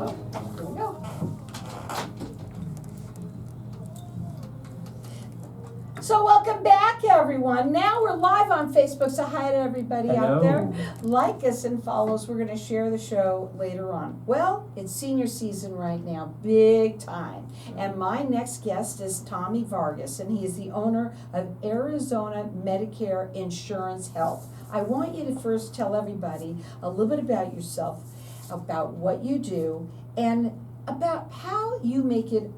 Oh, here we go. So welcome back, everyone. Now we're live on Facebook, so hi to everybody out there. Like us and follow us. We're going to share the show later on. Well, it's senior season right now, big time. And my next guest is Tommy Vargas, and he is the owner of Arizona Medicare Insurance Help. I want you to first tell everybody a little bit about yourself, about what you do, and about how you make it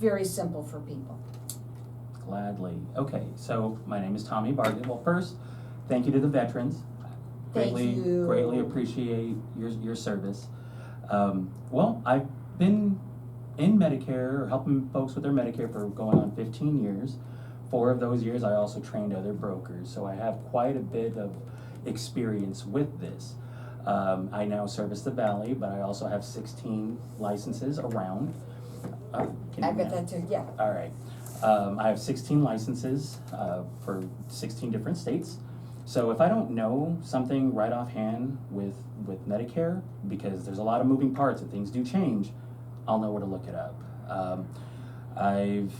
very simple for people. Gladly. Okay, so my name is Tommy Vargas. Well, first, thank you to the veterans. Greatly appreciate your service. Well, I've been in Medicare, or helping folks with their Medicare for going on 15 years. 4 of those years I also trained other brokers, so I have quite a bit of experience with this. I now service the Valley, but I also have 16 licenses around. I got that too, yeah. All right. I have 16 licenses for 16 different states. So if I don't know something right offhand with Medicare, because there's a lot of moving parts and things do change, I'll know where to look it up. I've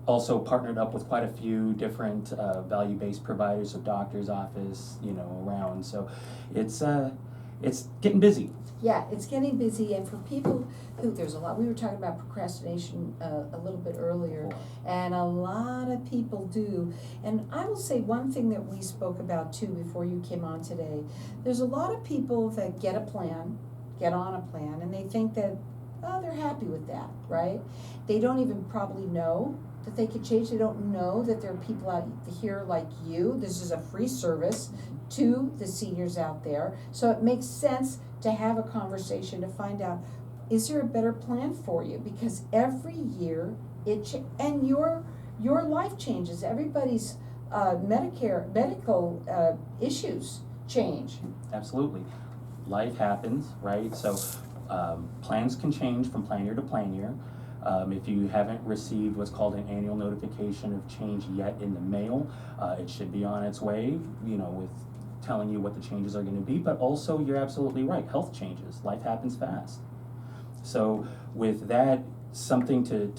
also partnered up with quite a few different value-based providers, so doctor's office, around. So it's getting busy. Yeah, it's getting busy, and for people who, there's a lot, we were talking about procrastination a little bit earlier, and a lot of people do. And I will say one thing that we spoke about too before you came on today, there's a lot of people that get on a plan, and they think that, oh, they're happy with that, right? They don't even probably know that they could change. They don't know that there are people out here like you. This is a free service to the seniors out there. So it makes sense to have a conversation to find out, is there a better plan for you? Because every year and your life changes. Everybody's medical issues change. Absolutely. Life happens, right? So plans can change from plan year to plan year. If you haven't received what's called an annual notification of change yet in the mail, it should be on its way, with telling you what the changes are going to be. But also, you're absolutely right, health changes. Life happens fast. So with that, something to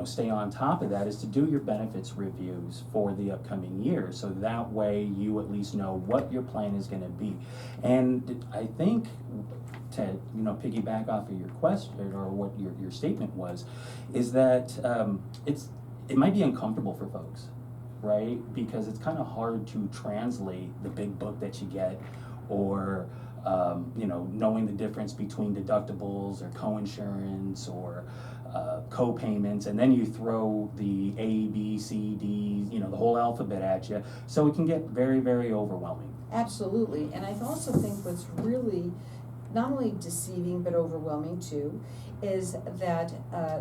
stay on top of that is to do your benefits reviews for the upcoming year. So that way you at least know what your plan is going to be. And I think to piggyback off of your question, or what your statement was, is that it might be uncomfortable for folks, right? Because it's kind of hard to translate the big book that you get, or knowing the difference between deductibles or co-insurance or co-payments, and then you throw the A, B, C, D, the whole alphabet at you. So it can get very, very overwhelming. Absolutely. And I also think what's really not only deceiving but overwhelming too is that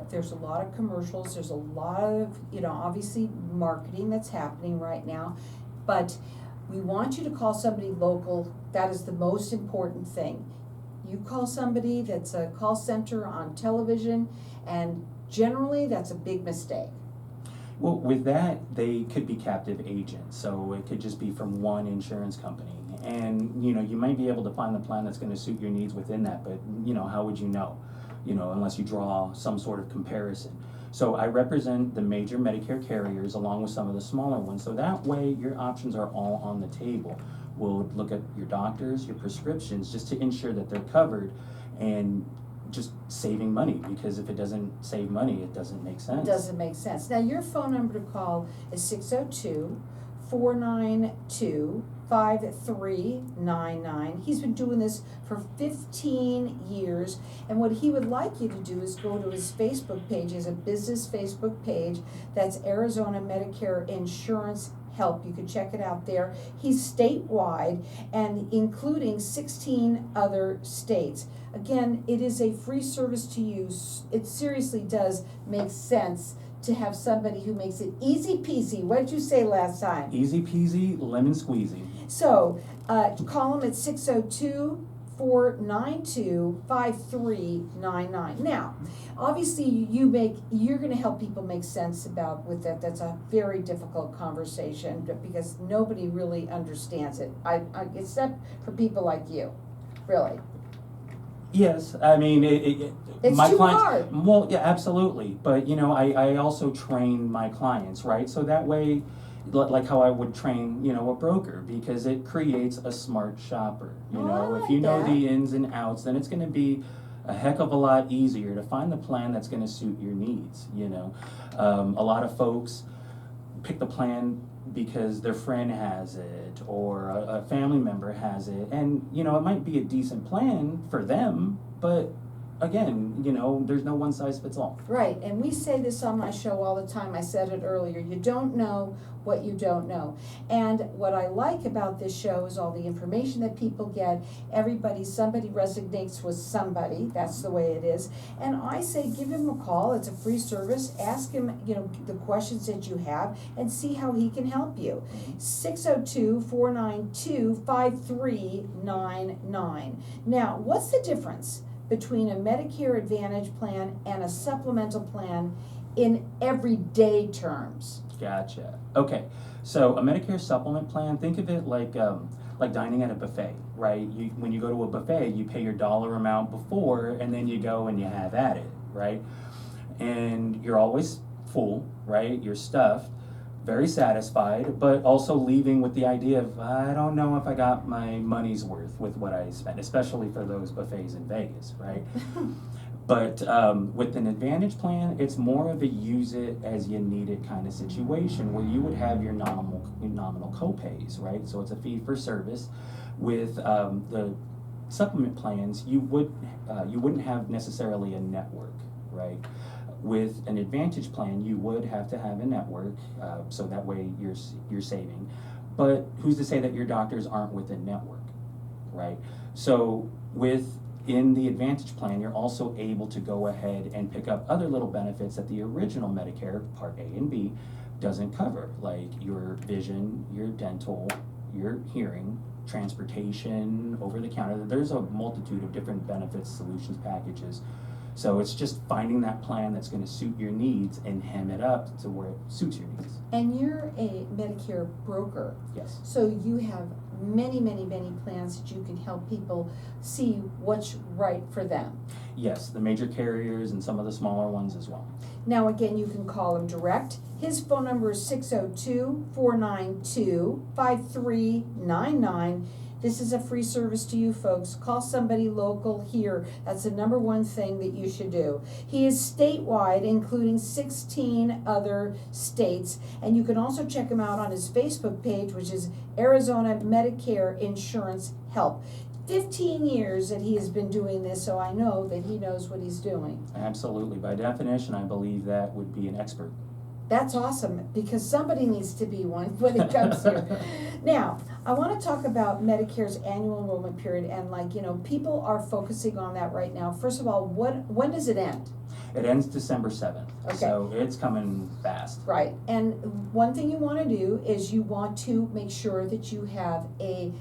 there's a lot of commercials, there's a lot of obviously marketing that's happening right now, but we want you to call somebody local. That is the most important thing. You call somebody that's a call center on television, and generally that's a big mistake. Well, with that, they could be captive agents, so it could just be from one insurance company. And you might be able to find the plan that's going to suit your needs within that, but how would you know? Unless you draw some sort of comparison. So I represent the major Medicare carriers along with some of the smaller ones, so that way your options are all on the table. We'll look at your doctors, your prescriptions, just to ensure that they're covered, and just saving money, because if it doesn't save money, it doesn't make sense. It doesn't make sense. Now your phone number to call is 602-492-5399. He's been doing this for 15 years, and what he would like you to do is go to his Facebook page. He has a business Facebook page that's Arizona Medicare Insurance Help. You can check it out there. He's statewide and including 16 other states. Again, it is a free service to use. It seriously does make sense to have somebody who makes it easy peasy. What did you say last time? Easy peasy, lemon squeezy. So call him at 602-492-5399. Now, obviously you're going to help people make sense about with that. That's a very difficult conversation because nobody really understands it. I except for people like you, really. Yes, I mean, It's my too clients, hard. well, yeah, absolutely, but, I also train my clients, right? So that way, like how I would train, a broker, because it creates a smart shopper, Oh, I If like you know that. the ins and outs, then it's gonna be a heck of a lot easier to find the plan that's gonna suit your needs, A lot of folks pick the plan because their friend has it or a family member has it, and it might be a decent plan for them, but again, there's no one size fits all. Right, and we say this on my show all the time, I said it earlier, you don't know what you don't know. And what I like about this show is all the information that people get, somebody resonates with somebody, that's the way it is. And I say, give him a call, it's a free service, ask him, the questions that you have, and see how he can help you. 602-492-5399. Now, what's the difference between a Medicare Advantage plan and a supplemental plan in everyday terms? Gotcha. Okay, so a Medicare supplement plan, think of it like dining at a buffet, right? When you go to a buffet, you pay your dollar amount before, and then you go and you have at it, right? And you're always full, right? You're stuffed, very satisfied, but also leaving with the idea of, I don't know if I got my money's worth with what I spent, especially for those buffets in Vegas, right? But with an Advantage plan, it's more of a use it as you need it kind of situation, where you would have your nominal co-pays, right? So it's a fee for service. With the supplement plans, you wouldn't have necessarily a network, right? With an Advantage plan, you would have to have a network, so that way you're saving. But who's to say that your doctors aren't within network, right? So in the Advantage plan, you're also able to go ahead and pick up other little benefits that the original Medicare Part A and B doesn't cover, like your vision, your dental, your hearing, transportation, over the counter. There's a multitude of different benefits, solutions, packages. So it's just finding that plan that's going to suit your needs and hem it up to where it suits your needs. And you're a Medicare broker. Yes. So you have many, many, many plans that you can help people see what's right for them. Yes, the major carriers and some of the smaller ones as well. Now, again, you can call him direct. His phone number is 602-492-5399. This is a free service to you folks. Call somebody local here. That's the number one thing that you should do. He is statewide, including 16 other states. And you can also check him out on his Facebook page, which is Arizona Medicare Insurance Help. 15 years that he has been doing this, so I know that he knows what he's doing. Absolutely. By definition, I believe that would be an expert. That's awesome, because somebody needs to be one when it comes here. Now, I want to talk about Medicare's annual enrollment period, and people are focusing on that right now. First of all, when does it end? It ends December 7th, Okay. So it's coming fast. Right, and one thing you want to do is you want to make sure that you have a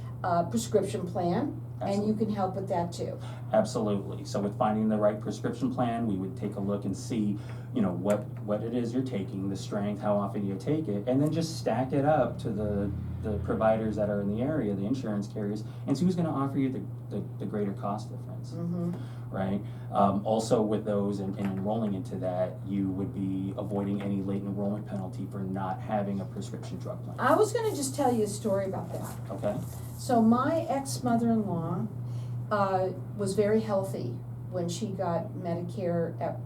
prescription plan, and you can help with that too. Absolutely. So with finding the right prescription plan, we would take a look and see, what it is you're taking, the strength, how often you take it, and then just stack it up to the providers that are in the area, the insurance carriers, and see who's going to offer you the greater cost difference, right? Also with those and enrolling into that, you would be avoiding any late enrollment penalty for not having a prescription drug plan. I was going to just tell you a story about that. Okay. So my ex-mother-in-law was very healthy when she got Medicare at,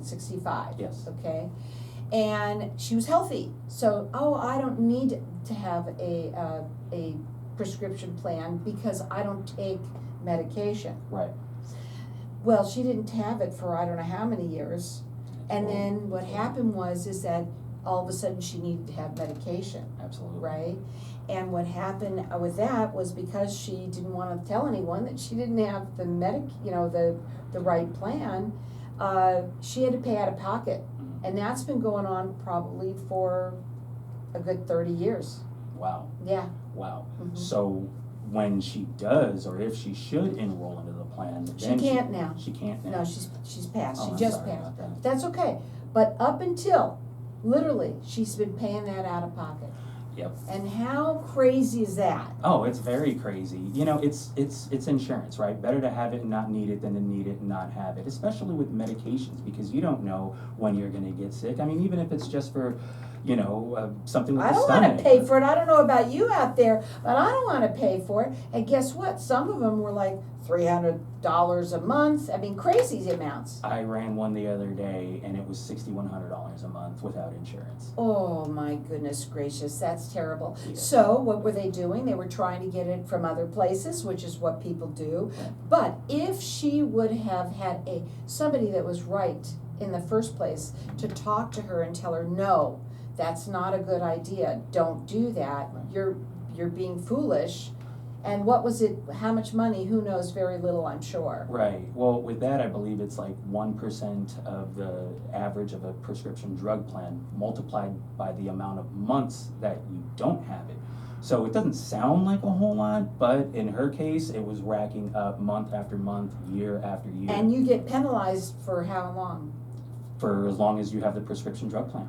65? Yes. Okay? And she was healthy. So, I don't need to have a prescription plan because I don't take medication. Right. Well, she didn't have it for I don't know how many years. And then what happened is that all of a sudden she needed to have medication. Absolutely. Right? And what happened with that was because she didn't want to tell anyone that she didn't have the the right plan, she had to pay out of pocket. And that's been going on probably for a good 30 years. Wow. Yeah. Wow. So when she does, or if she should enroll into the plan, then She can't now. She can't now. No, she's passed. Oh, She I'm just sorry passed. about that. That's okay. But up until, literally, she's been paying that out of pocket. Yep. And how crazy is that? Oh, it's very crazy. You know, it's insurance, right? Better to have it and not need it than to need it and not have it, especially with medications, because you don't know when you're going to get sick. I mean, even if it's just for, you know, something with I the don't stomach. want to pay for it. I don't know about you out there, but I don't want to pay for it. And guess what? Some of them were like $300 a month. I mean, crazy amounts. I ran one the other day, and it was $6,100 a month without insurance. Oh my goodness gracious, that's terrible. Yeah. So what were they doing? They were trying to get it from other places, which is what people do. But if she would have had somebody that was right in the first place to talk to her and tell her, no, that's not a good idea. Don't do that. You're being foolish. And what was it? How much money? Who knows? Very little, I'm sure. Right. Well, with that, I believe it's like 1% of the average of a prescription drug plan multiplied by the amount of months that you don't have it. So it doesn't sound like a whole lot, but in her case, it was racking up month after month, year after year. And you get penalized for how long? For as long as you have the prescription drug plan.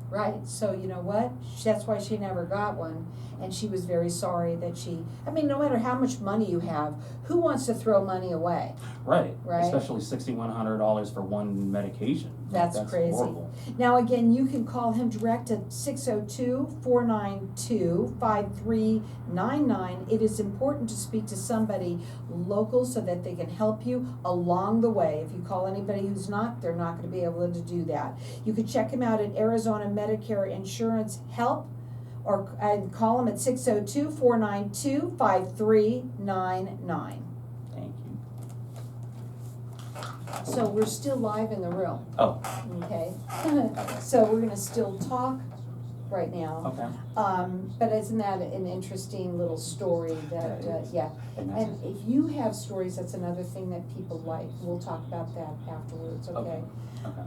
Right, so you know what? That's why she never got one, and she was very sorry that I mean, no matter how much money you have, who wants to throw money away? Right. Right. Especially $6,100 for one medication. That's crazy. Horrible. Now again, you can call him direct at 602-492-5399. It is important to speak to somebody local so that they can help you along the way. If you call anybody who's not, they're not going to be able to do that. You can check him out at Arizona Medicare Insurance Help, or and call him at 602-492-5399. Thank you. So we're still live in the room. Oh, Okay, so we're gonna still talk right now. okay. But isn't that an interesting little story that, That is. yeah. And that's And if you have stories, that's another thing that people like. We'll talk about that afterwards, okay? Okay.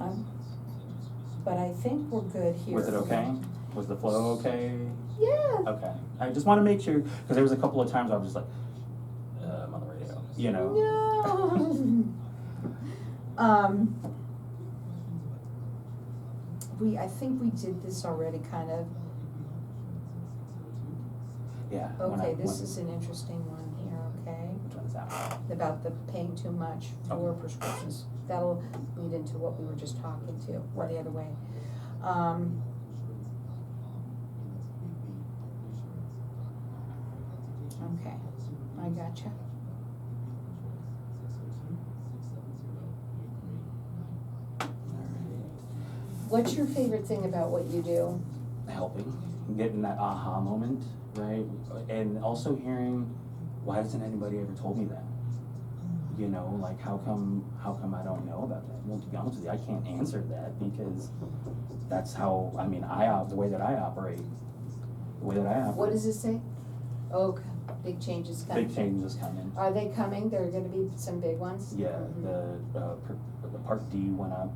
But I think we're good here. Was it okay? Was the flow okay? Yeah. Okay. I just want to make sure, because there was a couple of times I was just like, I'm on the radio, you know? No. I think we did this already, kind of. Yeah. Okay, this is an interesting one here, okay? Which one is that one? About the paying too much for Okay. prescriptions. That'll lead into what we were just talking to, or the other way. Okay, I gotcha. What's your favorite thing about what you do? Helping, getting that aha moment, right? And also hearing, why hasn't anybody ever told me that? You know, like how come I don't know about that? Well, to be honest with you, I can't answer that because that's how, I mean, the way that I operate. What does it say? Oh, big changes coming. Big changes coming. Are they coming? There are gonna be some big ones? Yeah, Mhm. the Part D went up,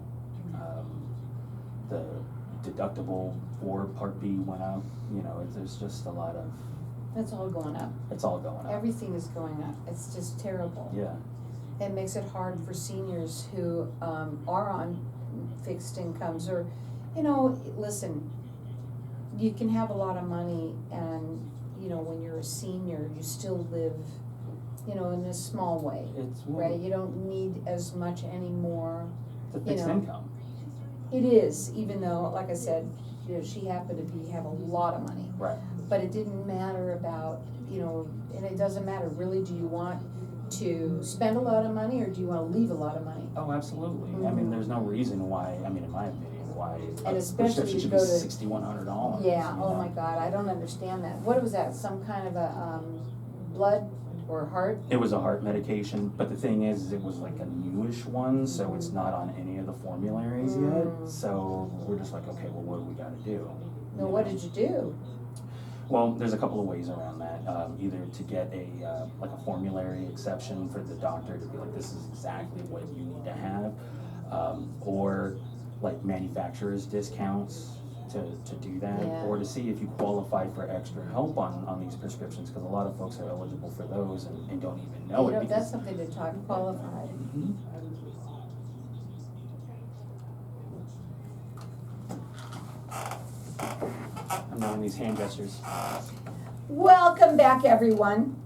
the deductible for Part B went up, you know, there's just a lot of, That's all going up. it's all going up. Everything is going up. It's just terrible. Yeah, It makes it hard for seniors who are on fixed incomes or, you know, listen, you can have a lot of money and, you know, when you're a senior, you still live, you know, in a small way, it's, right? You don't need as much anymore. it's a fixed know. income. It is, even though, like I said, you know, she happened to have a lot of money. Right. But it didn't matter about, you know, and it doesn't matter really, do you want to spend a lot of money or do you want to leave a lot of money? Oh, absolutely. I mean, there's no reason why, I mean, in my opinion, why And a especially prescription to should go be to- $6,100. Yeah, you oh know? my God, I don't understand that. What was that, some kind of a blood or heart? It was a heart medication, but the thing is, it was like a newish one, so it's not on any of the formularies yet. So we're just like, okay, well, what do we gotta do? No, what did you do? Well, there's a couple of ways around that. Either to get like a formulary exception for the doctor to be like, this is exactly what you need to have, or like manufacturer's discounts to do that, Yeah. or to see if you qualify for extra help on these prescriptions, because a lot of folks are eligible for those and don't even know You it. know, Because, that's something to talk qualified. Mhm. I'm doing these hand gestures. Welcome back, everyone.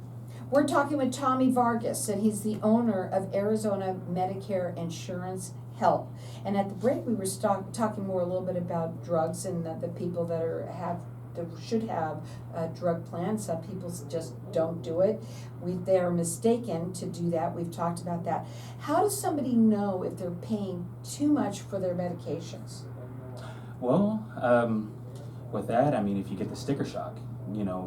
We're talking with Tommy Vargas, and he's the owner of Arizona Medicare Insurance Help. And at the break, we were talking more a little bit about drugs and the people that should have a drug plan. Some people just don't do it. They are mistaken to do that. We've talked about that. How does somebody know if they're paying too much for their medications? Well, with that, I mean, if you get the sticker shock,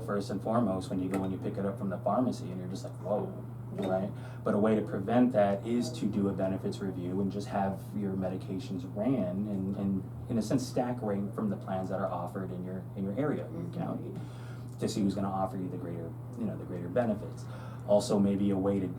first and foremost, when you pick it up from the pharmacy, and you're just like, whoa, right? But a way to prevent that is to do a benefits review and just have your medications ran and in a sense stack rank from the plans that are offered in your area, in your county, to see who's going to offer you the greater benefits. Also, maybe a way to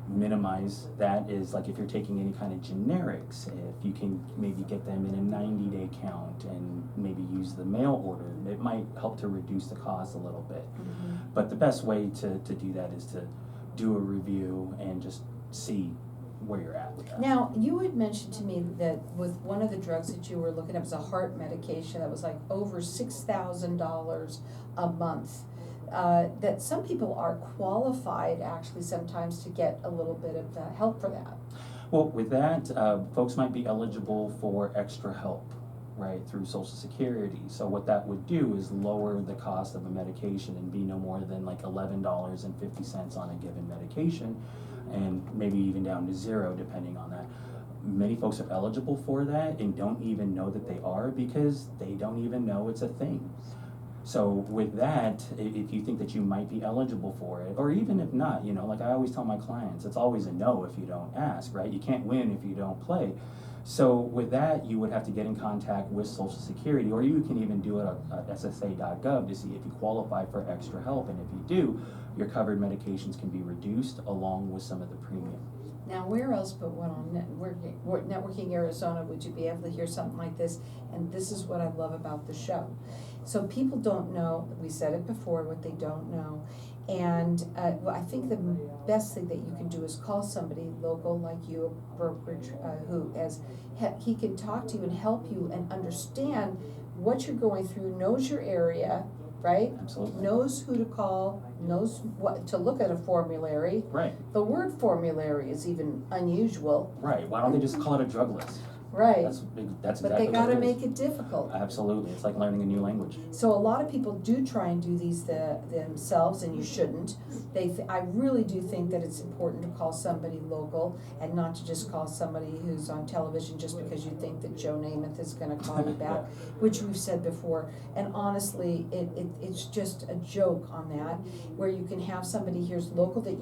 minimize that is like if you're taking any kind of generics, if you can maybe get them in a 90-day count and maybe use the mail order, it might help to reduce the cost a little bit. Mm-hmm. But the best way to do that is to do a review and just see where you're at with that. Now, you had mentioned to me that with one of the drugs that you were looking at was a heart medication that was like over $6,000 a month. That some people are qualified actually sometimes to get a little bit of help for that. Well, with that, folks might be eligible for extra help, right, through Social Security. So what that would do is lower the cost of a medication and be no more than like $11.50 on a given medication, and maybe even down to $0 depending on that. Many folks are eligible for that and don't even know that they are because they don't even know it's a thing. So with that, if you think that you might be eligible for it, or even if not, like I always tell my clients, it's always a no if you don't ask, right? You can't win if you don't play. So with that, you would have to get in contact with Social Security, or you can even do it at SSA.gov to see if you qualify for extra help. And if you do, your covered medications can be reduced along with some of the premium. Now, where else but what on Networking Arizona would you be able to hear something like this? And this is what I love about the show. So people don't know, we said it before, what they don't know. And I think the best thing that you can do is call somebody local like you, a brokerage, he can talk to you and help you and understand what you're going through, knows your area, right? Absolutely. Knows who to call, knows what to look at a formulary. Right. The word formulary is even unusual. Right. Why don't they just call it a drug list? Right. That's but exactly they got to what it is. make it difficult. Absolutely. It's like learning a new language. So a lot of people do try and do these themselves, and you shouldn't. I really do think that it's important to call somebody local and not to just call somebody who's on television just because you think that Joe Namath is going to call you back, Yeah. which we've said before. And honestly, it's just a joke on that, where you can have somebody here's local that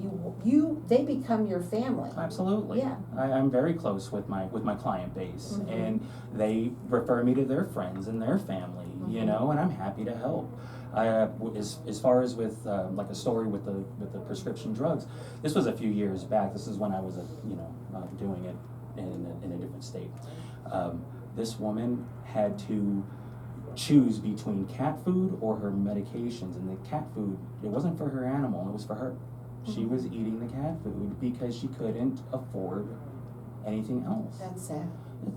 they become your family. Absolutely. Yeah. I'm very close with my client base. Mm-hmm. And they refer me to their friends and their family, Mm-hmm. and I'm happy to help. As far as with like a story with the prescription drugs, this was a few years back. This is when I was doing it in a different state. This woman had to choose between cat food or her medications, and the cat food, it wasn't for her animal, it was for her. She was eating the cat food because she couldn't afford anything else. That's sad.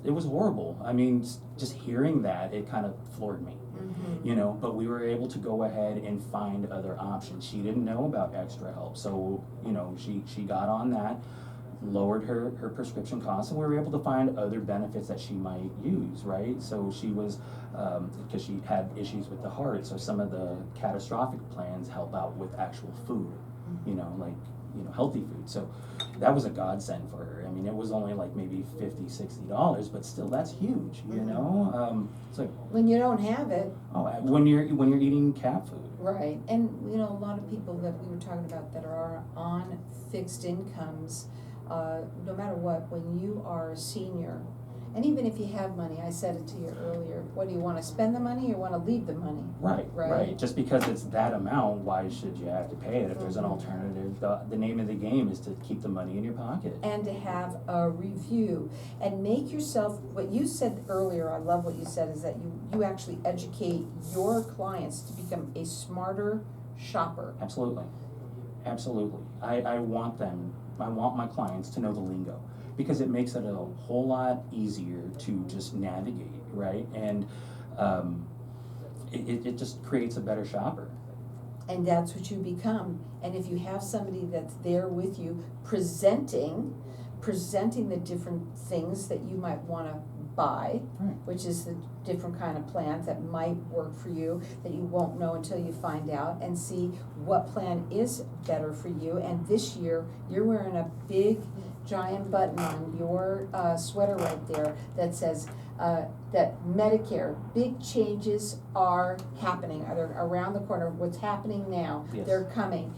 It was horrible. I mean, just hearing that, it kind of floored me. Mm-hmm. But we were able to go ahead and find other options. She didn't know about extra help, so she got on that, lowered her prescription costs, and we were able to find other benefits that she might use, right? So she was, because she had issues with the heart, so some of the catastrophic plans help out with actual food, healthy food. So that was a godsend for her. I mean, it was only like maybe $50, $60, but still, that's huge, It's like, When you don't have it. oh, when you're eating cat food. Right, and a lot of people that we were talking about that are on fixed incomes, no matter what, when you are a senior, and even if you have money, I said it to you earlier, what do you want to spend the money or want to leave the money? Right. Just because it's that amount, why should you have to pay it if there's an alternative? The name of the game is to keep the money in your pocket. And to have a review and make yourself, what you said earlier, I love what you said, is that you actually educate your clients to become a smarter shopper. Absolutely. I want my clients to know the lingo, because it makes it a whole lot easier to just navigate, right? And it just creates a better shopper. And that's what you become. And if you have somebody that's there with you presenting the different things that you might wanna buy, Right. which is the different kind of plans that might work for you, that you won't know until you find out and see what plan is better for you. And this year, you're wearing a big giant button on your sweater right there that says that Medicare, big changes are happening, they're around the corner. What's happening now? Yes. They're coming.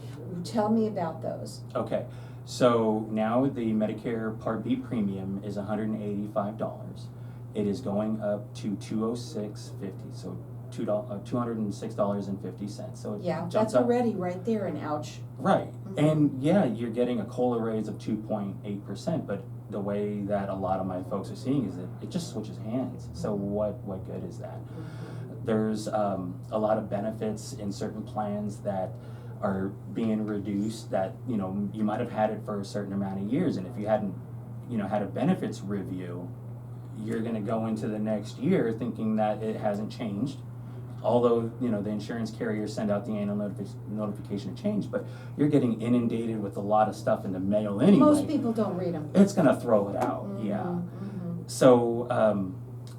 Tell me about those. Okay, so now the Medicare Part B premium is $185. It is going up to $206.50, so $206.50. So it Yeah, jumps that's up. already right there an ouch. Right, Mhm. and yeah, you're getting a COLA raise of 2.8%, but the way that a lot of my folks are seeing is that it just switches hands. So what good is that? There's a lot of benefits in certain plans that are being reduced that, you know, you might have had it for a certain amount of years, and if you hadn't, you know, had a benefits review, you're gonna go into the next year thinking that it hasn't changed. Although, you know, the insurance carriers send out the annual notification of change, but you're getting inundated with a lot of stuff in the mail anyway. Most people don't read them. It's gonna throw it out, yeah. Mhm. So,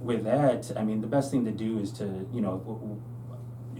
with that, I mean, the best thing to do is to, you know,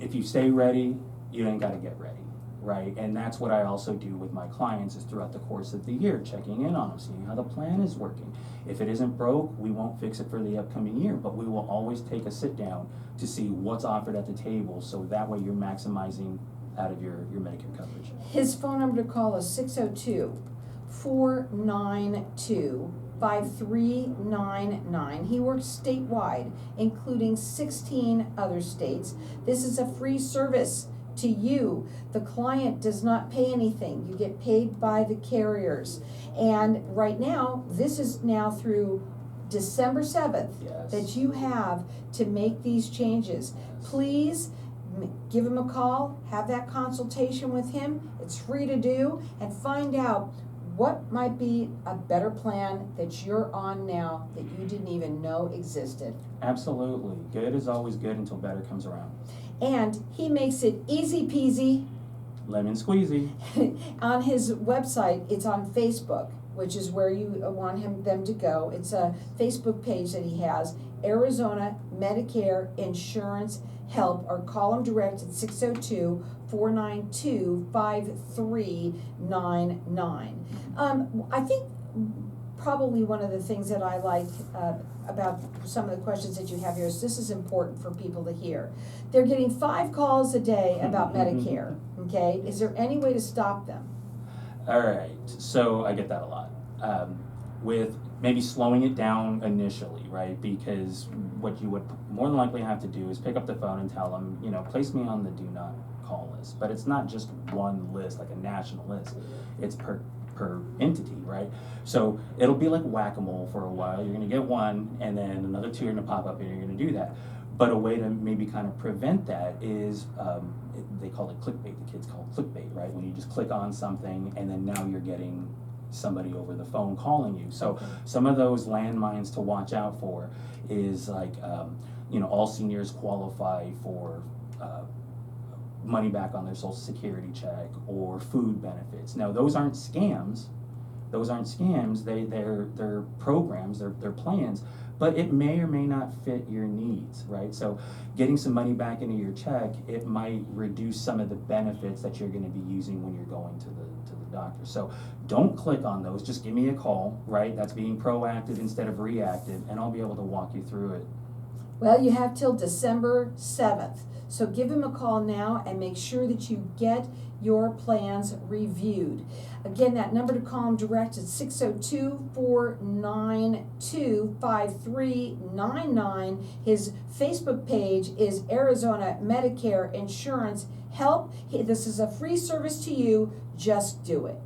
if you stay ready, you ain't gotta get ready, right? And that's what I also do with my clients is throughout the course of the year, checking in on them, seeing how the plan is working. If it isn't broke, we won't fix it for the upcoming year, but we will always take a sit down to see what's offered at the table, so that way you're maximizing out of your Medicare coverage. His phone number to call is 602-492-5399. He works statewide, including 16 other states. This is a free service to you. The client does not pay anything. You get paid by the carriers. And right now, this is now through December 7th Yes. that you have to make these changes. Please give him a call, have that consultation with him. It's free to do, and find out what might be a better plan that you're on now that you didn't even know existed. Absolutely. Good is always good until better comes around. And he makes it easy peasy. Lemon squeezy. On his website, it's on Facebook, which is where you want them to go. It's a Facebook page that he has, Arizona Medicare Insurance Help, or call him direct at 602-492-5399. I think probably one of the things that I like about some of the questions that you have here is this is important for people to hear. They're getting 5 calls a day about Medicare, okay? Is there any way to stop them? All right, so I get that a lot. With maybe slowing it down initially, right? Because what you would more than likely have to do is pick up the phone and tell them, you know, place me on the do not call list. But it's not just one list, like a national list. It's per entity, right? So it'll be like whack-a-mole for a while. You're gonna get one, and then another 2 are gonna pop up, and you're gonna do that. But a way to maybe kind of prevent that is, they call it clickbait. The kids call it clickbait, right? When you just click on something, and then now you're getting somebody over the phone calling you. So some of those landmines to watch out for is like, you know, all seniors qualify for money back on their Social Security check or food benefits. Now, those aren't scams. They're programs, they're plans, but it may or may not fit your needs, right? So getting some money back into your check, it might reduce some of the benefits that you're gonna be using when you're going to the doctor. So don't click on those, just give me a call, right? That's being proactive instead of reactive, and I'll be able to walk you through it. Well, you have till December 7th. So give him a call now and make sure that you get your plans reviewed. Again, that number to call him direct is 602-492-5399. His Facebook page is Arizona Medicare Insurance Help. This is a free service to you. Just do it.